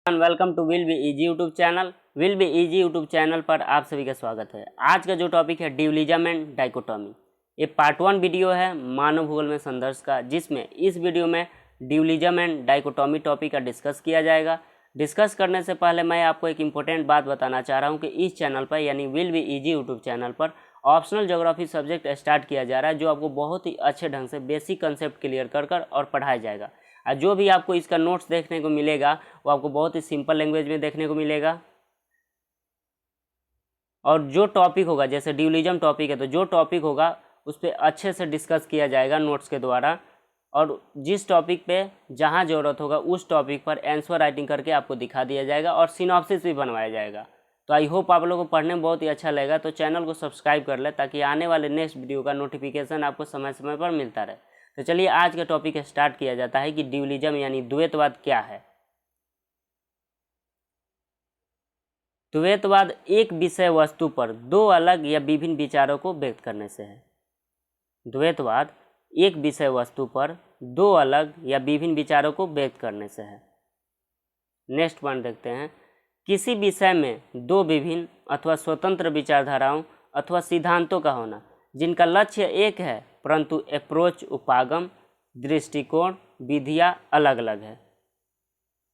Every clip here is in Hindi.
Welcome to Will Be Easy YouTube channel. Will Be Easy YouTube channel पर आप सभी का स्वागत है। आज का जो टॉपिक है ड्यूलिज्म एंड डाइकोटोमी, ये पार्ट 1 वीडियो है मानव भूगोल में संघर्ष का, जिसमें इस वीडियो में ड्यूलिज्म एंड डाइकोटोमी टॉपिक का डिस्कस किया जाएगा। डिस्कस करने से पहले मैं आपको एक इम्पोर्टेंट बात बताना चाह रहा हूँ कि इस चैनल पर यानी will Be Easy YouTube channel पर ऑप्शनल ज्योग्राफी सब्जेक्ट स्टार्ट किया जा रहा है, जो आपको बहुत ही अच्छे ढंग से बेसिक कंसेप्ट क्लियर कर और पढ़ाया जाएगा। और जो भी आपको इसका नोट्स देखने को मिलेगा वो आपको बहुत ही सिंपल लैंग्वेज में देखने को मिलेगा। और जो टॉपिक होगा, जैसे ड्यूलिज्म टॉपिक है तो जो टॉपिक होगा उस पर अच्छे से डिस्कस किया जाएगा नोट्स के द्वारा, और जिस टॉपिक पे जहाँ ज़रूरत होगा उस टॉपिक पर आंसर राइटिंग करके आपको दिखा दिया जाएगा और सिनॉप्सिस भी बनवाया जाएगा। तो आई होप आप लोगों को पढ़ने में बहुत ही अच्छा लगेगा। तो चैनल को सब्सक्राइब कर ले ताकि आने वाले नेक्स्ट वीडियो का नोटिफिकेशन आपको समय समय पर मिलता रहे। तो चलिए आज का टॉपिक स्टार्ट किया जाता है कि ड्यूलिज्म यानी द्वैतवाद क्या है। द्वैतवाद एक विषय वस्तु पर दो अलग या विभिन्न विचारों को व्यक्त करने से है। द्वैतवाद एक विषय वस्तु पर दो अलग या विभिन्न विचारों को व्यक्त करने से है। नेक्स्ट पॉइंट देखते हैं, किसी विषय में दो विभिन्न अथवा स्वतंत्र विचारधाराओं अथवा सिद्धांतों का होना जिनका लक्ष्य एक है परंतु अप्रोच, उपागम, दृष्टिकोण, विधियाँ अलग अलग है।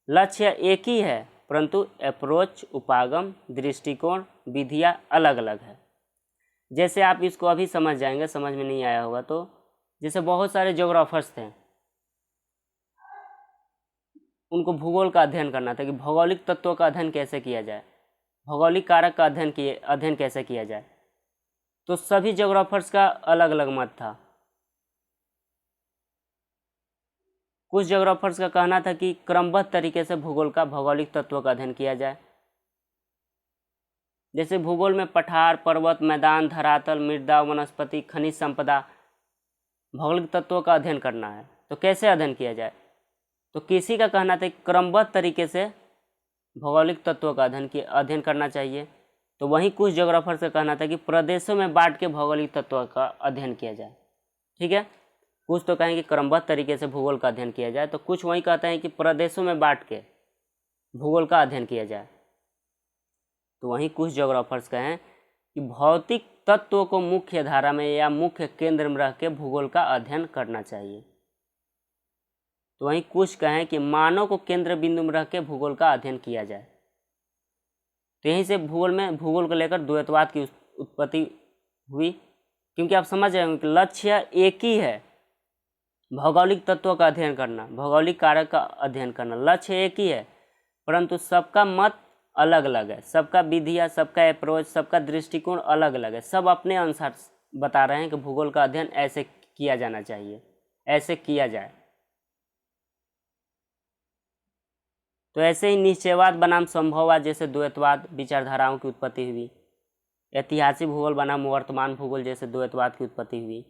लक्ष्य एक ही है परंतु अप्रोच, उपागम, दृष्टिकोण, विधियाँ अलग अलग है। जैसे आप इसको अभी समझ जाएंगे, समझ में नहीं आया होगा तो, जैसे बहुत सारे ज्योग्राफर्स थे, उनको भूगोल का अध्ययन करना था कि भौगोलिक तत्वों का अध्ययन कैसे किया जाए, भौगोलिक कारक का अध्ययन कैसे किया जाए। तो सभी ज्योग्राफर्स का अलग अलग मत था। कुछ ज्योग्राफर्स का कहना था कि क्रमबद्ध तरीके से भूगोल का भौगोलिक तत्वों का अध्ययन किया जाए। जैसे भूगोल में पठार, पर्वत, मैदान, धरातल, मृदा, वनस्पति, खनिज संपदा, भौगोलिक तत्वों का अध्ययन करना है तो कैसे अध्ययन किया जाए। तो किसी का कहना था कि क्रमबद्ध तरीके से भौगोलिक तत्वों का अध्ययन करना चाहिए। तो वहीं कुछ ज्योग्राफर्स का कहना था कि प्रदेशों में बांट के भौगोलिक तत्वों का अध्ययन किया जाए। ठीक है, कुछ तो कहेंगे कि क्रमबद्ध तरीके से भूगोल का अध्ययन किया जाए, तो कुछ वहीं कहते हैं कि प्रदेशों में बांट के भूगोल का अध्ययन किया जाए। तो वहीं कुछ ज्योग्राफर्स कहें कि भौतिक तत्वों को मुख्य धारा में या मुख्य केंद्र में रख के भूगोल का अध्ययन करना चाहिए। तो वहीं कुछ कहें कि मानव को केंद्र बिंदु में रख के भूगोल का अध्ययन किया जाए। तो यहीं से भूगोल को लेकर द्वैतवाद की उत्पत्ति हुई, क्योंकि आप समझ रहे होंगे कि लक्ष्य एक ही है, भौगोलिक तत्वों का अध्ययन करना, भौगोलिक कारक का अध्ययन करना, लक्ष्य एक ही है परंतु सबका मत अलग अलग है, सबका विधिया, सबका अप्रोच, सबका दृष्टिकोण अलग अलग है। सब अपने अनुसार बता रहे हैं कि भूगोल का अध्ययन ऐसे किया जाना चाहिए, ऐसे किया जाए। तो ऐसे ही निश्चयवाद बनाम संभववाद जैसे द्वैतवाद विचारधाराओं की उत्पत्ति हुई। ऐतिहासिक भूगोल बनाम वर्तमान भूगोल जैसे द्वैतवाद की उत्पत्ति हुई।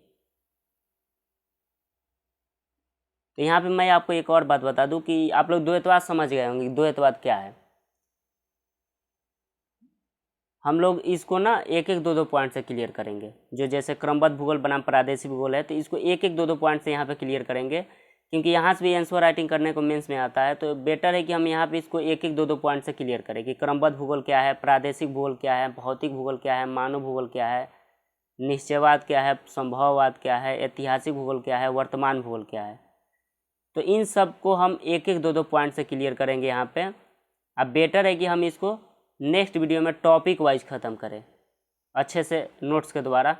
तो यहाँ पे मैं आपको एक और बात बता दूं कि आप लोग द्वैतवाद समझ गए होंगे, द्वैतवाद क्या है। हम लोग इसको ना एक एक दो पॉइंट से क्लियर करेंगे। जो जैसे क्रमबद्ध भूगोल बनाम प्रादेशिक भूगोल है तो इसको एक एक दो पॉइंट से यहाँ पे क्लियर करेंगे, क्योंकि यहाँ से भी आंसर राइटिंग करने को मेंस में आता है। तो बेटर है कि हम यहाँ पे इसको एक एक दो पॉइंट से क्लियर करें कि क्रमबद्ध भूगोल क्या है, प्रादेशिक भूगोल क्या है, भौतिक भूगोल क्या है, मानव भूगोल क्या है, निश्चयवाद क्या है, संभववाद क्या है, ऐतिहासिक भूगोल क्या है, वर्तमान भूगोल क्या है। तो इन सब को हम एक एक दो पॉइंट से क्लियर करेंगे यहाँ पे। अब बेटर है कि हम इसको नेक्स्ट वीडियो में टॉपिक वाइज ख़त्म करें अच्छे से नोट्स के द्वारा,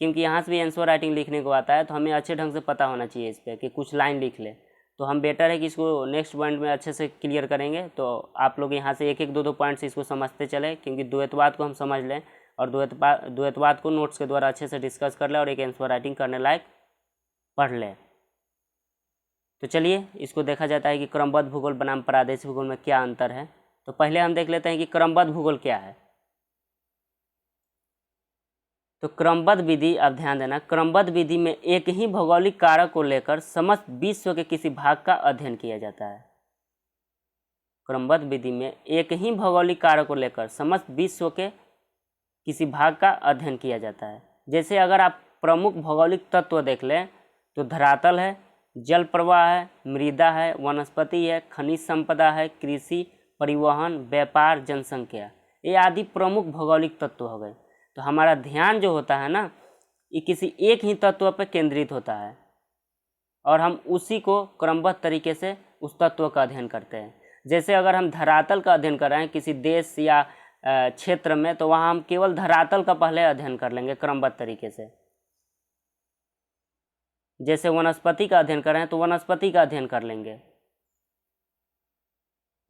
क्योंकि यहाँ से भी आंसर राइटिंग लिखने को आता है तो हमें अच्छे ढंग से पता होना चाहिए इस पर कि कुछ लाइन लिख ले। तो हम बेटर है कि इसको नेक्स्ट पॉइंट में अच्छे से क्लियर करेंगे। तो आप लोग यहाँ से एक एक दो पॉइंट से इसको समझते चले, क्योंकि द्वैतवाद को हम समझ लें और द्वैतवाद को नोट्स के द्वारा अच्छे से डिस्कस कर लें और एक आंसर राइटिंग करने लायक पढ़ लें। तो चलिए इसको देखा जाता है कि क्रमबद्ध भूगोल बनाम प्रादेशिक भूगोल में क्या अंतर है। तो पहले हम देख लेते हैं कि क्रमबद्ध भूगोल क्या है। तो क्रमबद्ध विधि, आप ध्यान देना, क्रमबद्ध विधि में एक ही भौगोलिक कारक को लेकर समस्त विश्व के किसी भाग का अध्ययन किया जाता है। क्रमबद्ध विधि में एक ही भौगोलिक कारक को लेकर समस्त विश्व के किसी भाग का अध्ययन किया जाता है। जैसे अगर आप प्रमुख भौगोलिक तत्व देख लें तो धरातल है, जल प्रवाह है, मृदा है, वनस्पति है, खनिज संपदा है, कृषि, परिवहन, व्यापार, जनसंख्या, ये आदि प्रमुख भौगोलिक तत्व हो गए। तो हमारा ध्यान जो होता है ना, ये किसी एक ही तत्व पर केंद्रित होता है और हम उसी को क्रमबद्ध तरीके से उस तत्व का अध्ययन करते हैं। जैसे अगर हम धरातल का अध्ययन कर रहे हैं किसी देश या क्षेत्र में, तो वहाँ हम केवल धरातल का पहले अध्ययन कर लेंगे क्रमबद्ध तरीके से। जैसे वनस्पति का अध्ययन कर रहे हैं तो वनस्पति का अध्ययन कर लेंगे।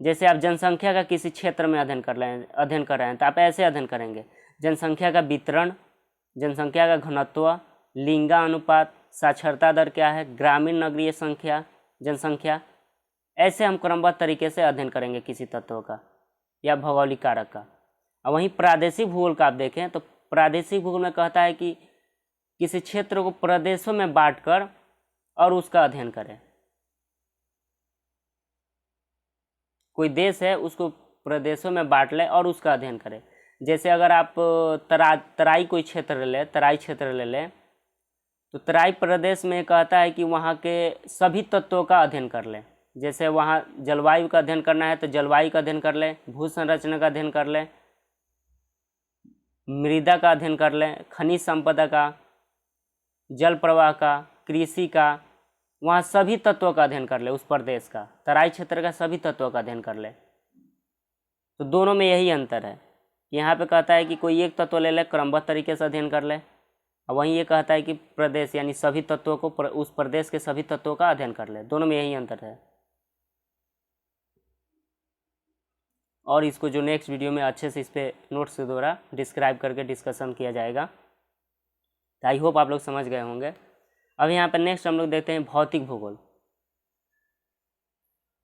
जैसे आप जनसंख्या का किसी क्षेत्र में अध्ययन कर रहे हैं तो आप ऐसे अध्ययन करेंगे, जनसंख्या का वितरण, जनसंख्या का घनत्व, लिंगानुपात, साक्षरता दर क्या है, ग्रामीण नगरीय संख्या, जनसंख्या, ऐसे हम क्रमबद्ध तरीके से अध्ययन करेंगे किसी तत्व का या भौगोलिक कारक का। और वहीं प्रादेशिक भूगोल का आप देखें तो प्रादेशिक भूगोल में कहता है कि किसी क्षेत्र को प्रदेशों में बांटकर और उसका अध्ययन करें। कोई देश है उसको प्रदेशों में बांट ले और उसका अध्ययन करें। जैसे अगर आप तराई कोई क्षेत्र ले, तराई क्षेत्र ले लें तो तराई प्रदेश में कहता है कि वहाँ के सभी तत्वों का अध्ययन कर लें। जैसे वहाँ जलवायु का अध्ययन करना है तो जलवायु का अध्ययन कर लें, भू संरचना का अध्ययन कर लें, मृदा का अध्ययन कर लें, खनिज संपदा का, जल प्रवाह का, कृषि का, वहाँ सभी तत्वों का अध्ययन कर ले। उस प्रदेश का, तराई क्षेत्र का सभी तत्वों का अध्ययन कर ले। तो दोनों में यही अंतर है। यहाँ पे कहता है कि कोई एक तत्व ले ले, क्रमबद्ध तरीके से अध्ययन कर ले, और वहीं ये कहता है कि प्रदेश यानी सभी तत्वों को उस प्रदेश के सभी तत्वों का अध्ययन कर ले। दोनों में यही अंतर है। और इसको जो नेक्स्ट वीडियो में अच्छे से इस पर नोट्स के द्वारा डिस्क्राइब करके डिस्कशन किया जाएगा। तो आई होप आप लोग समझ गए होंगे। अब यहाँ पर नेक्स्ट हम लोग देखते हैं भौतिक भूगोल।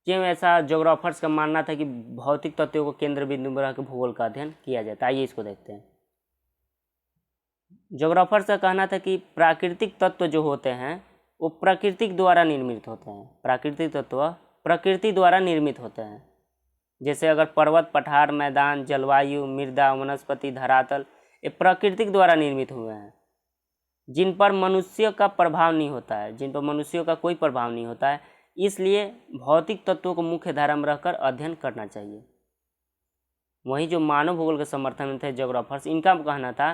क्यों ऐसा ज्योग्राफर्स का मानना था कि भौतिक तत्वों को केंद्र बिंदु में रखकर भूगोल का अध्ययन किया जाता है। आइए इसको देखते हैं। ज्योग्राफर्स का कहना था कि प्राकृतिक तत्व जो होते हैं वो प्राकृतिक द्वारा निर्मित होते हैं। प्राकृतिक तत्व प्रकृति द्वारा निर्मित होते हैं। जैसे अगर पर्वत, पठार, मैदान, जलवायु, मृदा, वनस्पति, धरातल, ये प्राकृतिक द्वारा निर्मित हुए हैं, जिन पर मनुष्य का प्रभाव नहीं होता है, जिन पर मनुष्यों का कोई प्रभाव नहीं होता है। इसलिए भौतिक तत्वों को मुख्य धारा में रखकर अध्ययन करना चाहिए। वहीं जो मानव भूगोल के समर्थन में थे ज्योग्राफर्स, इनका कहना था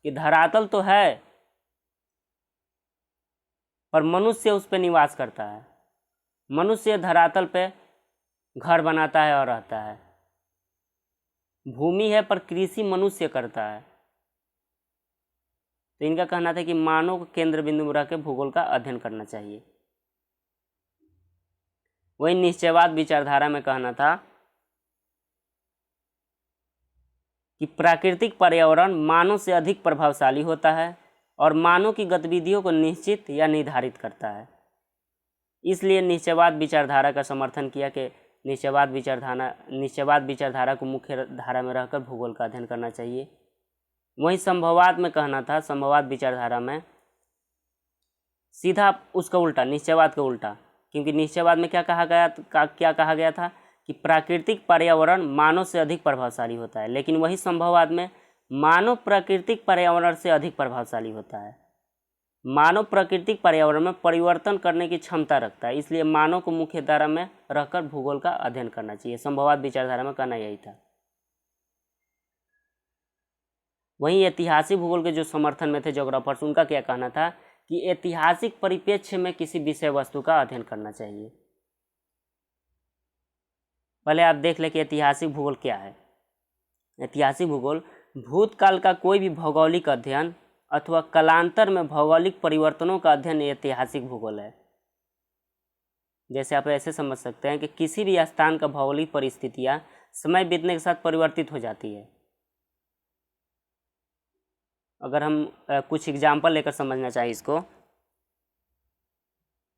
कि धरातल तो है पर मनुष्य उस पर निवास करता है। मनुष्य धरातल पे घर बनाता है और रहता है। भूमि है पर कृषि मनुष्य करता है। तो इनका कहना था कि मानव को केंद्र बिंदु में रख के भूगोल का अध्ययन करना चाहिए। वही निश्चयवाद विचारधारा में कहना था कि प्राकृतिक पर्यावरण मानव से अधिक प्रभावशाली होता है और मानव की गतिविधियों को निश्चित या निर्धारित करता है। इसलिए निश्चयवाद विचारधारा का समर्थन किया कि निश्चयवाद विचारधारा को मुख्य धारा में रहकर भूगोल का अध्ययन करना चाहिए। वहीं संभववाद में कहना था, संभववाद विचारधारा में सीधा उसका उल्टा, निश्चयवाद का उल्टा। क्योंकि निश्चयवाद में क्या कहा गया था कि प्राकृतिक पर्यावरण मानव से अधिक प्रभावशाली होता है, लेकिन वही संभववाद में मानव प्राकृतिक पर्यावरण से अधिक प्रभावशाली होता है। मानव प्राकृतिक पर्यावरण में परिवर्तन करने की क्षमता रखता है, इसलिए मानव को मुख्य धारा में रखकर भूगोल का अध्ययन करना चाहिए। संभववाद विचारधारा में कहना यही था। वहीं ऐतिहासिक भूगोल के जो समर्थन में थे ज्योग्राफर्स, उनका क्या कहना था कि ऐतिहासिक परिप्रेक्ष्य में किसी विषय वस्तु का अध्ययन करना चाहिए। पहले आप देख लें कि ऐतिहासिक भूगोल क्या है। ऐतिहासिक भूगोल भूतकाल का कोई भी भौगोलिक अध्ययन अथवा कालांतर में भौगोलिक परिवर्तनों का अध्ययन ऐतिहासिक भूगोल है। जैसे आप ऐसे समझ सकते हैं कि किसी भी स्थान का भौगोलिक परिस्थितियाँ समय बीतने के साथ परिवर्तित हो जाती है। अगर हम कुछ एग्जाम्पल लेकर समझना चाहिए इसको,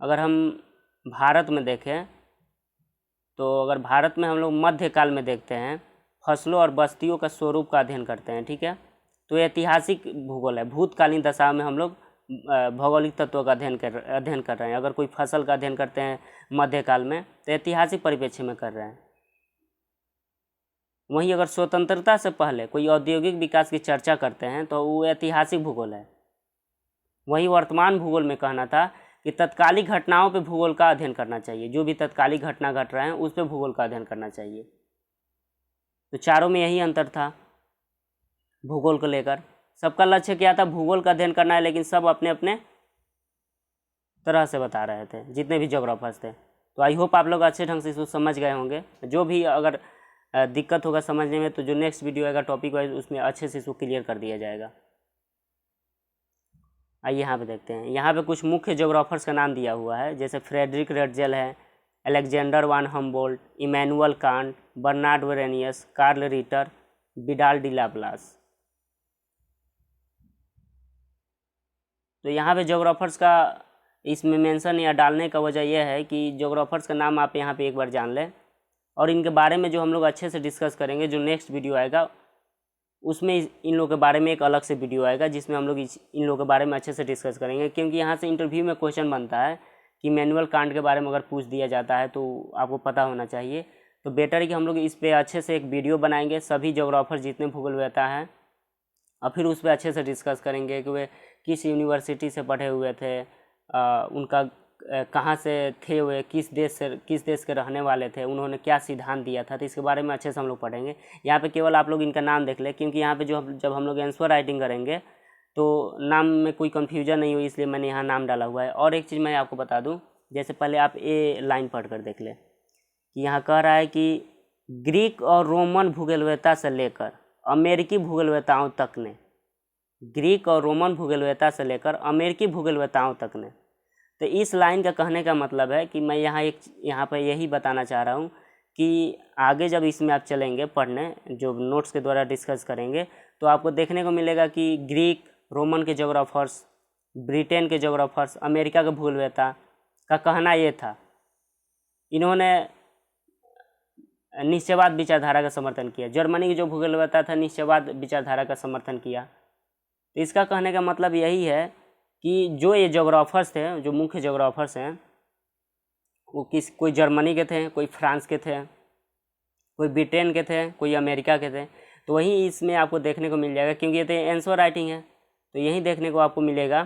अगर हम भारत में देखें तो अगर भारत में हम लोग मध्यकाल में देखते हैं, फसलों और बस्तियों का स्वरूप का अध्ययन करते हैं, ठीक है, तो ऐतिहासिक भूगोल है। भूतकालीन दशा में हम लोग भौगोलिक तत्वों का अध्ययन कर रहे हैं। अगर कोई फसल का अध्ययन करते हैं मध्यकाल में तो ऐतिहासिक परिप्रेक्ष्य में कर रहे हैं। वहीं अगर स्वतंत्रता से पहले कोई औद्योगिक विकास की चर्चा करते हैं तो वो ऐतिहासिक भूगोल है। वहीं वर्तमान भूगोल में कहना था कि तत्कालिक घटनाओं पे भूगोल का अध्ययन करना चाहिए। जो भी तत्कालिक घटना घट रहे हैं उस पे भूगोल का अध्ययन करना चाहिए। तो चारों में यही अंतर था भूगोल को लेकर। सबका लक्ष्य क्या था, भूगोल का अध्ययन करना है, लेकिन सब अपने अपने तरह से बता रहे थे जितने भी ज्योग्राफर्स थे। तो आई होप आप लोग अच्छे ढंग से इसको समझ गए होंगे। जो भी अगर दिक्कत होगा समझने में तो जो नेक्स्ट वीडियो आएगा टॉपिक वाइज उसमें अच्छे से इसको क्लियर कर दिया जाएगा। आइए यहाँ पे देखते हैं। यहाँ पे कुछ मुख्य ज्योग्राफर्स का नाम दिया हुआ है, जैसे फ्रेडरिक रेटजेल है, Alexander von Humboldt, Immanuel Kant, Bernhard Varenius, Carl Ritter, Vidal de la Blache. तो यहाँ पे ज्योग्राफर्स का इसमें मेंशन या डालने का वजह यह है कि ज्योग्राफर्स का नाम आप यहाँ पे एक बार जान लें, और इनके बारे में जो हम लोग अच्छे से डिस्कस करेंगे, जो नेक्स्ट वीडियो आएगा उसमें इन लोगों के बारे में एक अलग से वीडियो आएगा जिसमें हम लोग इन लोगों के बारे में अच्छे से डिस्कस करेंगे। क्योंकि यहाँ से इंटरव्यू में क्वेश्चन बनता है कि इमैनुअल कांट के बारे में अगर पूछ दिया जाता है तो आपको पता होना चाहिए। तो बेटर है कि हम लोग इस पर अच्छे से एक वीडियो बनाएंगे, सभी ज्योग्राफर जितने भूगोलवेता हैं, और फिर उस पर अच्छे से डिस्कस करेंगे कि वे किस यूनिवर्सिटी से पढ़े हुए थे, उनका कहाँ से थे, वे किस देश के रहने वाले थे, उन्होंने क्या सिद्धांत दिया था। तो इसके बारे में अच्छे से हम लोग पढ़ेंगे। यहाँ पे केवल आप लोग इनका नाम देख लें, क्योंकि यहाँ पे जब हम लोग आंसर राइटिंग करेंगे तो नाम में कोई कन्फ्यूजन नहीं हो, इसलिए मैंने यहाँ नाम डाला हुआ है। और एक चीज़ मैं आपको बता दूँ, जैसे पहले आप ए लाइन पढ़ कर देख लें कि यहाँ कह रहा है कि ग्रीक और रोमन भूगोलवेता से लेकर अमेरिकी भूगोलवेताओं तक ने, ग्रीक और रोमन भूगोलवेता से लेकर अमेरिकी भूगोलवेताओं तक ने। तो इस लाइन का कहने का मतलब है कि मैं यहाँ पर यही बताना चाह रहा हूँ कि आगे जब इसमें आप चलेंगे पढ़ने, जो नोट्स के द्वारा डिस्कस करेंगे, तो आपको देखने को मिलेगा कि ग्रीक, रोमन के ज्योग्राफर्स, ब्रिटेन के ज्योग्राफर्स, अमेरिका के भूगोलवेता का कहना ये था, इन्होंने निश्चयवाद विचारधारा का समर्थन किया। जर्मनी के जो भूगोलवेता था निश्चयवाद विचारधारा का समर्थन किया। तो इसका कहने का मतलब यही है कि जो ये ज्योग्राफर्स थे, जो मुख्य ज्योग्राफर्स हैं, वो कोई जर्मनी के थे, कोई फ्रांस के थे, कोई ब्रिटेन के थे, कोई अमेरिका के थे। तो वही इसमें आपको देखने को मिल जाएगा, क्योंकि ये तो आंसर राइटिंग है, तो यही देखने को आपको मिलेगा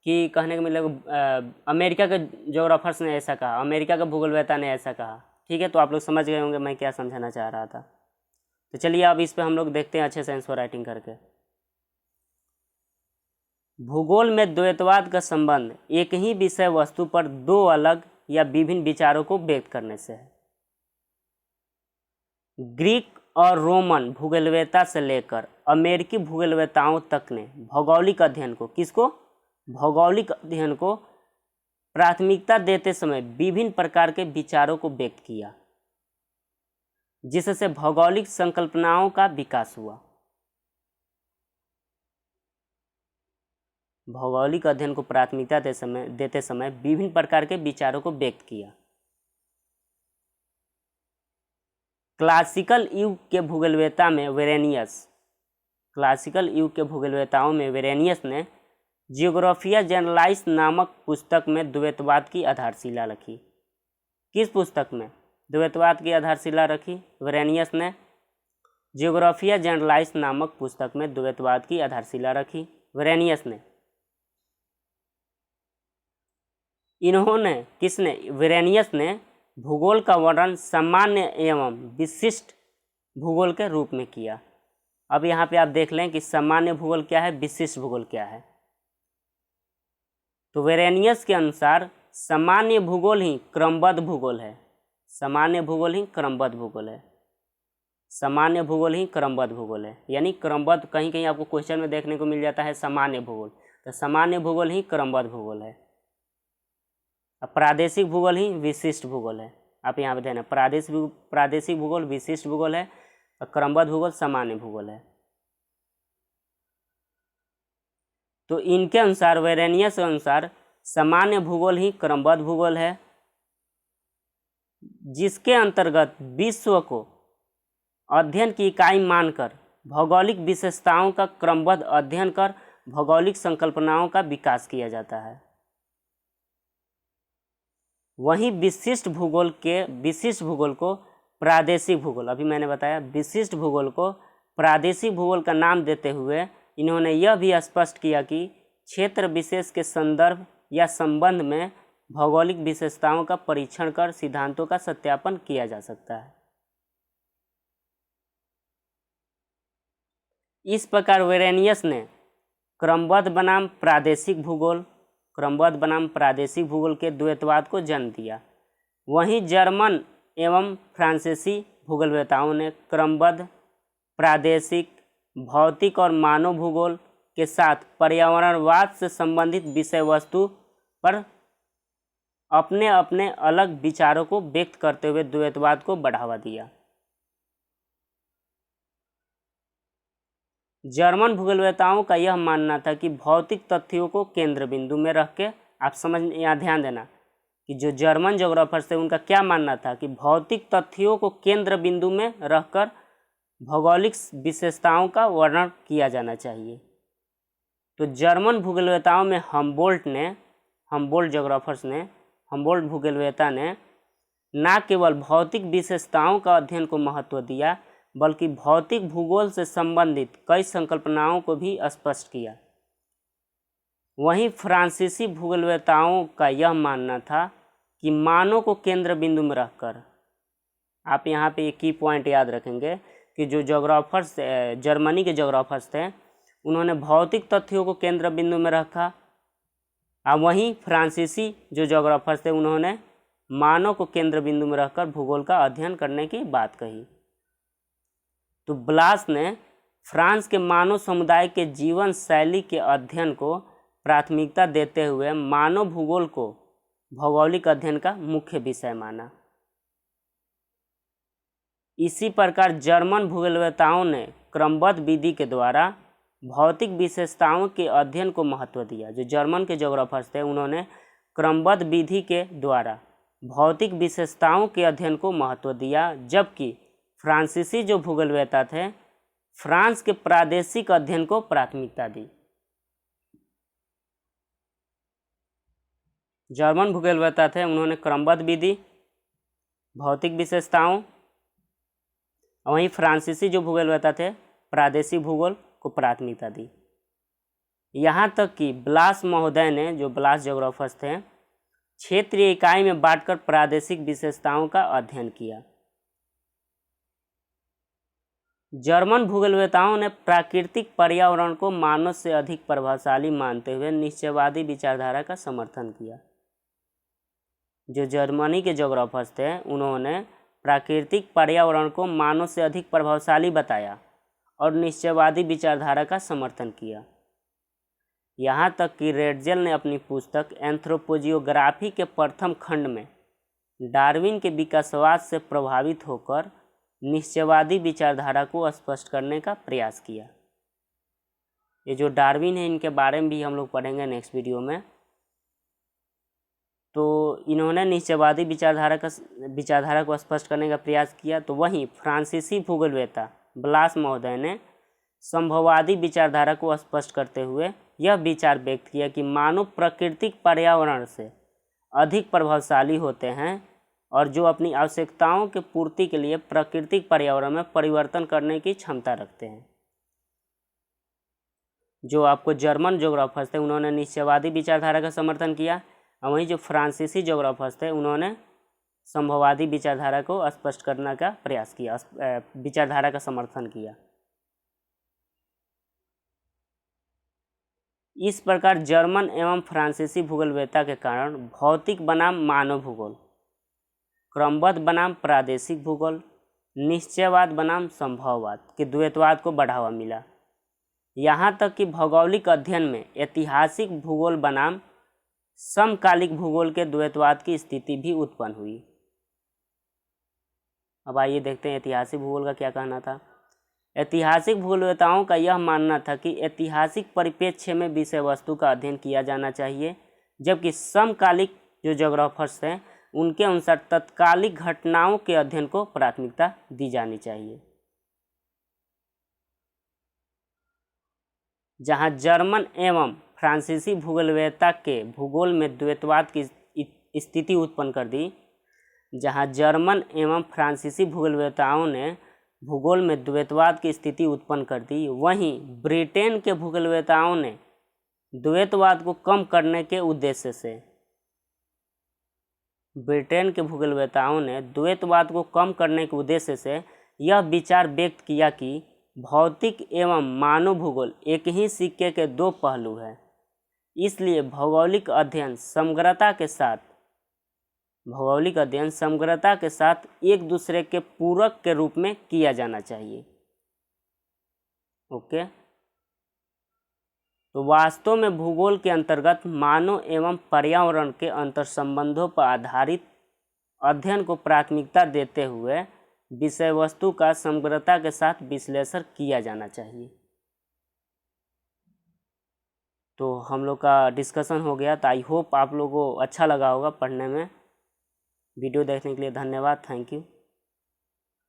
कि कहने को मिलेगा अमेरिका के ज्योग्राफर्स ने ऐसा कहा, अमेरिका के भूगोलवेता ने ऐसा कहा। ठीक है, तो आप लोग समझ गए होंगे मैं क्या समझाना चाह रहा था। तो चलिए अब इस पर हम लोग देखते हैं अच्छे से आंसर राइटिंग करके। भूगोल में द्वैतवाद का संबंध एक ही विषय वस्तु पर दो अलग या विभिन्न विचारों को व्यक्त करने से है। ग्रीक और रोमन भूगोलवेता से लेकर अमेरिकी भूगोलवेताओं तक ने भौगोलिक अध्ययन को, किसको, भौगोलिक अध्ययन को प्राथमिकता देते समय विभिन्न प्रकार के विचारों को व्यक्त किया, जिससे भौगोलिक संकल्पनाओं का विकास हुआ। भौगोलिक अध्ययन को प्राथमिकता देते समय विभिन्न प्रकार के विचारों को व्यक्त किया। क्लासिकल युग के भूगोलवेता में क्लासिकल युग के भूगोलवेताओं में वेरेनियस ने जियोग्राफिया जनरलाइज नामक पुस्तक में द्वैतवाद की आधारशिला रखी। किस पुस्तक में द्वैतवाद की आधारशिला रखी? वेरेनियस ने जियोग्राफिया जनरलाइज नामक पुस्तक में द्वैतवाद की आधारशिला रखी। वेरेनियस ने, इन्होंने, किसने? वेरेनियस ने भूगोल का वर्णन सामान्य एवं विशिष्ट भूगोल के रूप में किया। अब यहाँ पे आप देख लें कि सामान्य भूगोल क्या है, विशिष्ट भूगोल क्या है। तो वेरेनियस के अनुसार सामान्य भूगोल ही क्रमबद्ध भूगोल है। सामान्य भूगोल ही क्रमबद्ध भूगोल है। सामान्य भूगोल ही क्रमबद्ध भूगोल है, यानी क्रमबद्ध, कहीं कहीं आपको क्वेश्चन में देखने को मिल जाता है सामान्य भूगोल, तो सामान्य भूगोल ही क्रमबद्ध भूगोल है। अब प्रादेशिक भूगोल ही विशिष्ट भूगोल है। आप यहाँ पे ध्यान, प्रादेशिक भूगोल विशिष्ट भूगोल है और क्रमबद्ध भूगोल सामान्य भूगोल है। तो इनके अनुसार, वेरेनियस के अनुसार, सामान्य भूगोल ही क्रमबद्ध भूगोल है, जिसके अंतर्गत विश्व को अध्ययन की इकाई मानकर भौगोलिक विशेषताओं का क्रमबद्ध अध्ययन कर भौगोलिक संकल्पनाओं का विकास किया जाता है। वहीं विशिष्ट भूगोल को प्रादेशिक भूगोल, अभी मैंने बताया, विशिष्ट भूगोल को प्रादेशिक भूगोल का नाम देते हुए इन्होंने यह भी स्पष्ट किया कि क्षेत्र विशेष के संदर्भ या संबंध में भौगोलिक विशेषताओं का परीक्षण कर सिद्धांतों का सत्यापन किया जा सकता है। इस प्रकार वेरेनियस ने क्रमबद्ध बनाम प्रादेशिक भूगोल के द्वैतवाद को जन्म दिया। वहीं जर्मन एवं फ्रांसीसी भूगोलवेताओं ने क्रमबद्ध, प्रादेशिक, भौतिक और मानव भूगोल के साथ पर्यावरणवाद से संबंधित विषय वस्तु पर अपने अपने अलग विचारों को व्यक्त करते हुए द्वैतवाद को बढ़ावा दिया। जर्मन भूगोलवेताओं का यह मानना था कि भौतिक तथ्यों को केंद्र बिंदु में रख के, आप समझ, यहाँ ध्यान देना कि जो जर्मन ज्योग्राफर्स थे उनका क्या मानना था कि भौतिक तथ्यों को केंद्र बिंदु में रखकर भौगोलिक विशेषताओं का वर्णन किया जाना चाहिए। तो जर्मन भूगोलवेताओं में हम्बोल्ट भूगोलवेता ने न केवल भौतिक विशेषताओं का अध्ययन को महत्व दिया, बल्कि भौतिक भूगोल से संबंधित कई संकल्पनाओं को भी स्पष्ट किया। वहीं फ्रांसीसी भूगोलवेताओं का यह मानना था कि मानव को केंद्र बिंदु में रखकर, आप यहाँ पे एक की पॉइंट याद रखेंगे कि जो ज्योग्राफर्स, जर्मनी के ज्योग्राफर्स थे, उन्होंने भौतिक तथ्यों को केंद्र बिंदु में रखा, और वहीं फ्रांसीसी जो ज्योग्राफर्स थे उन्होंने मानव को केंद्र बिंदु में रखकर भूगोल का अध्ययन करने की बात कही। तो ब्लास ने फ्रांस के मानव समुदाय के जीवन शैली के अध्ययन को प्राथमिकता देते हुए मानव भूगोल को भौगोलिक अध्ययन का मुख्य विषय माना। इसी प्रकार जर्मन भूगोलवेताओं ने क्रमबद्ध विधि के द्वारा भौतिक विशेषताओं के अध्ययन को महत्व दिया। जो जर्मन के ज्योग्राफर्स थे उन्होंने क्रमबद्ध विधि के द्वारा भौतिक विशेषताओं के अध्ययन को महत्व दिया, जबकि फ्रांसीसी जो भूगोलवेता थे फ्रांस के प्रादेशिक अध्ययन को प्राथमिकता दी। जर्मन भूगोलवेता थे उन्होंने क्रमबद्ध विधि, भौतिक विशेषताओं, वहीं फ्रांसीसी जो भूगोलवेता थे प्रादेशिक भूगोल को प्राथमिकता दी। यहाँ तक कि ब्लास महोदय ने, जो ब्लास ज्योग्राफर्स थे, क्षेत्रीय इकाई में बांटकर प्रादेशिक विशेषताओं का अध्ययन किया। जर्मन भूगोलवेताओं ने प्राकृतिक पर्यावरण को मानव से अधिक प्रभावशाली मानते हुए निश्चयवादी विचारधारा का समर्थन किया। जो जर्मनी के ज्योग्राफर्स थे उन्होंने प्राकृतिक पर्यावरण को मानव से अधिक प्रभावशाली बताया और निश्चयवादी विचारधारा का समर्थन किया। यहाँ तक कि रेटजेल ने अपनी पुस्तक एंथ्रोपोजियोग्राफी के प्रथम खंड में डार्विन के विकासवाद से प्रभावित होकर निश्चयवादी विचारधारा को स्पष्ट करने का प्रयास किया। ये जो डार्विन है इनके बारे में भी हम लोग पढ़ेंगे नेक्स्ट वीडियो में। तो इन्होंने निश्चयवादी विचारधारा को स्पष्ट करने का प्रयास किया। तो वहीं फ्रांसीसी भूगोलवेता ब्लास महोदय ने संभववादी विचारधारा को स्पष्ट करते हुए यह विचार व्यक्त किया कि मानव प्राकृतिक पर्यावरण से अधिक प्रभावशाली होते हैं और जो अपनी आवश्यकताओं के पूर्ति के लिए प्राकृतिक पर्यावरण में परिवर्तन करने की क्षमता रखते हैं। जो आपको जर्मन ज्योग्राफर्स थे उन्होंने निश्चयवादी विचारधारा का समर्थन किया, और वहीं जो फ्रांसीसी ज्योग्राफर्स थे उन्होंने संभववादी विचारधारा को स्पष्ट करने का प्रयास किया, विचारधारा का समर्थन किया। इस प्रकार जर्मन एवं फ्रांसीसी भूगोलवेता के कारण भौतिक बनाम मानव भूगोल, क्रमबद्ध बनाम प्रादेशिक भूगोल, निश्चयवाद बनाम संभववाद के द्वैतवाद को बढ़ावा मिला। यहाँ तक कि भौगोलिक अध्ययन में ऐतिहासिक भूगोल बनाम समकालिक भूगोल के द्वैतवाद की स्थिति भी उत्पन्न हुई। अब आइए देखते हैं ऐतिहासिक भूगोल का क्या कहना था। ऐतिहासिक भूगोलवेताओं का यह मानना था कि ऐतिहासिक परिप्रेक्ष्य में विषय वस्तु का अध्ययन किया जाना चाहिए, जबकि समकालिक जो ज्योग्राफर्स हैं उनके अनुसार तत्कालिक घटनाओं के अध्ययन को प्राथमिकता दी जानी चाहिए। जहां जर्मन एवं फ्रांसीसी भूगोलवेता के भूगोल में द्वैतवाद की स्थिति उत्पन्न कर दी, जहां जर्मन एवं फ्रांसीसी भूगोलवेताओं ने भूगोल में द्वैतवाद की स्थिति उत्पन्न कर दी, वहीं ब्रिटेन के भूगोलवेताओं ने द्वैतवाद को कम करने के उद्देश्य से यह विचार व्यक्त किया कि भौतिक एवं मानव भूगोल एक ही सिक्के के दो पहलू हैं, इसलिए भौगोलिक अध्ययन समग्रता के साथ एक दूसरे के पूरक के रूप में किया जाना चाहिए। ओके, तो वास्तव में भूगोल के अंतर्गत मानव एवं पर्यावरण के अंतर्संबंधों पर आधारित अध्ययन को प्राथमिकता देते हुए विषय वस्तु का समग्रता के साथ विश्लेषण किया जाना चाहिए। तो हम लोग का डिस्कशन हो गया, तो आई होप आप लोगों को अच्छा लगा होगा पढ़ने में। वीडियो देखने के लिए धन्यवाद। Thank you.